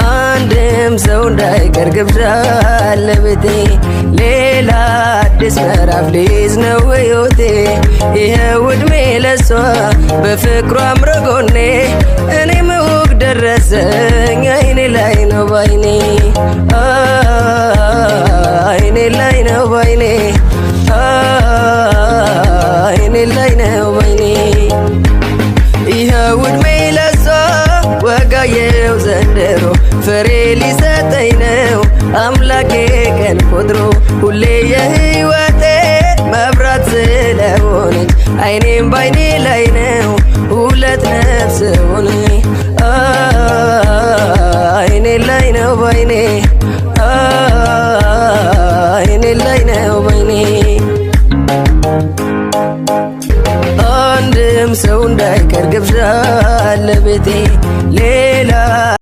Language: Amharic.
አንድም ሰው እንዳይቀር ግብዣ ለቤቴ ሌላ አዲስ ምዕራፍ ሊይዝ ነው ሕይወቴ ይኸው ዕድሜ ለሷ በፍቅሯ አምሮ ጎኔ እኔም እውቅ ደረሰኝ አይኔ ላይ ነው ባይኔ አይኔ ላይ ነው ባይኔ አይኔ ላይ ነው ባይኔ ይኸው ዕድሜ ለሷ ወጋየው ዘንድሮ ፍሬ ሊሰጠኝ ነው አምላኬ ቀን ቆጥሮ ሁሌ የሕይወቴ መብራት ስለሆነች አይኔም ባይኔ ላይ ነው ሁለት ነፍስ ሆነ አይኔ ላይ ነው ባይኔ አይኔ ላይ ነው ባይኔ አንድም ሰው እንዳይቀር ግብዣ ለቤቴ